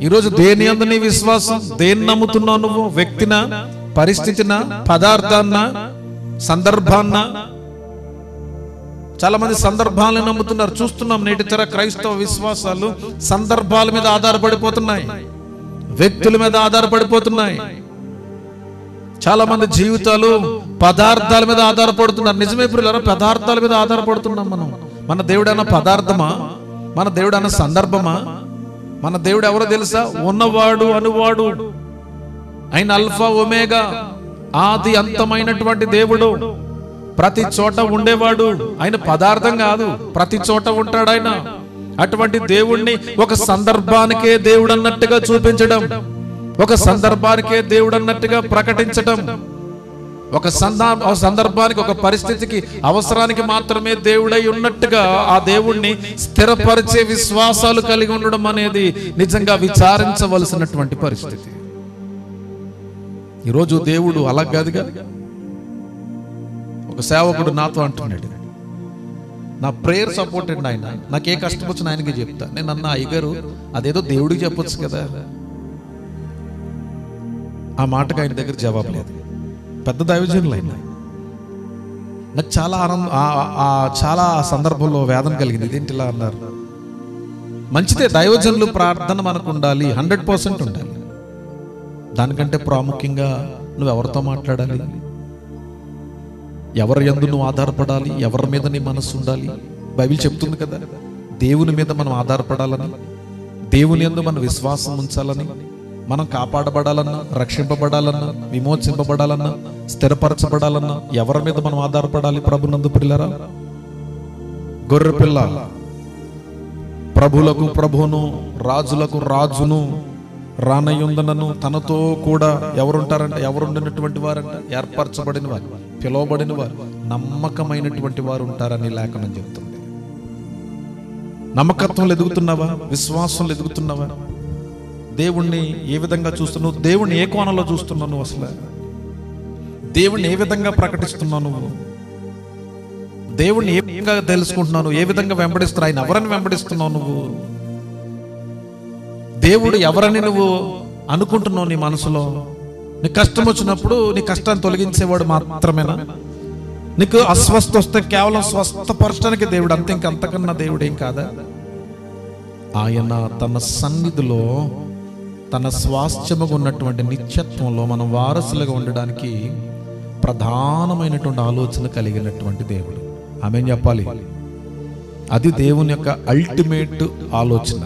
ఈరోజు దేని యందు నీ విశ్వాసం? దేన్ని నమ్ముతున్నావు నువ్వు? వ్యక్తినా, పరిస్థితినా, పదార్థాన్న, సందర్భాన్న? చాలా మంది సందర్భాలను నమ్ముతున్నారు. చూస్తున్నాం నేటి తర క్రైస్తవ విశ్వాసాలు సందర్భాల మీద ఆధారపడిపోతున్నాయి, వ్యక్తుల మీద ఆధారపడిపోతున్నాయి. చాలా మంది జీవితాలు పదార్థాల మీద ఆధారపడుతున్నారు. నిజమే ప్రియులారా, పదార్థాల మీద ఆధారపడుతున్నాం మనం. మన దేవుడైనా పదార్థమా? మన దేవుడైనా సందర్భమా? మన దేవుడు ఎవరో తెలుసా? ఉన్నవాడు, అనువాడు, ఆయన అల్ఫా ఒమేగా, ఆది అంతమైనటువంటి దేవుడు, ప్రతి చోట ఉండేవాడు. ఆయన పదార్థం కాదు, ప్రతి చోట ఉంటాడు ఆయన. అటువంటి దేవుణ్ణి ఒక సందర్భానికే దేవుడు అన్నట్టుగా చూపించడం, ఒక సందర్భానికే దేవుడు అన్నట్టుగా ప్రకటించడం, ఒక సందర్భానికి, ఒక పరిస్థితికి, అవసరానికి మాత్రమే దేవుడై ఉన్నట్టుగా ఆ దేవుణ్ణి స్థిరపరిచే విశ్వాసాలు కలిగి ఉండడం అనేది నిజంగా విచారించవలసినటువంటి పరిస్థితి. ఈరోజు దేవుడు అలా కాదుగా. ఒక సేవకుడు నాతో అంటున్నాడు, నా ప్రేయర్ సపోర్టెడ్ ఆయన, నాకు ఏ కష్టం వచ్చినా ఆయనకి చెప్తా. నేను అన్న, అయ్యగారు అదేదో దేవుడికి చెప్పొచ్చు కదా. ఆ మాటకు ఆయన దగ్గర జవాబు లేదు. పెద్ద దైవజనులు అయినా నాకు చాలా చాలా సందర్భంలో వేదన కలిగింది. ఇదేంటి ఇలా అన్నారు? మంచిదే, దైవజనులు ప్రార్థన మనకు ఉండాలి, 100% ఉండాలి. దానికంటే ప్రాముఖ్యంగా నువ్వు ఎవరితో మాట్లాడాలి, ఎవరి యందు నువ్వు ఆధారపడాలి, ఎవరి మీద నీ మనస్సు ఉండాలి. బైబిల్ చెప్తుంది కదా, దేవుని మీద మనం ఆధారపడాలని, దేవుని యందు మన విశ్వాసం ఉంచాలని, మనం కాపాడబడాలన్నా, రక్షింపబడాలన్నా, విమోచింపబడాలన్నా, స్థిరపరచబడాలన్నా ఎవరి మీద మనం ఆధారపడాలి? ప్రభునందు ప్రియులారా, గొర్రె పిల్ల ప్రభులకు ప్రభువును, రాజులకు రాజును, రానయుందనను తనతో కూడా ఎవరుంటారంట? ఎవరుండినటువంటి వారంట? ఏర్పరచబడిన వారు, పిలువబడిన వారు, నమ్మకమైనటువంటి వారు ఉంటారని లేఖనం చెప్తుంది. నమ్మకత్వంలో ఎదుగుతున్నావా? విశ్వాసంలో ఎదుగుతున్నావా? దేవుణ్ణి ఏ విధంగా చూస్తున్నావు? దేవుణ్ణి ఏ కోణంలో చూస్తున్నావు నువ్వు? అసలు దేవుణ్ణి ఏ విధంగా ప్రకటిస్తున్నావు నువ్వు? దేవుణ్ణి ఏ విధంగా తెలుసుకుంటున్నావు? ఏ విధంగా వెంబడిస్తున్నావు? ఆయన ఎవరని వెంబడిస్తున్నావు నువ్వు? దేవుడు ఎవరని నువ్వు అనుకుంటున్నావు నీ మనసులో? నీ కష్టం వచ్చినప్పుడు నీ కష్టాన్ని తొలగించేవాడు మాత్రమేనా? నీకు అస్వస్థ వస్తే కేవలం స్వస్థపరచడానికి దేవుడు అంతే, ఇంకంతకన్నా దేవుడు ఏం కాదా? ఆయన తన సన్నిధిలో, తన స్వాస్థ్యముగా ఉన్నటువంటి నిత్యత్వంలో మనం వారసులుగా ఉండడానికి ప్రధానమైనటువంటి ఆలోచన కలిగినటువంటి దేవుడు. ఆమేన్ చెప్పాలి. అది దేవుని యొక్క అల్టిమేట్ ఆలోచన.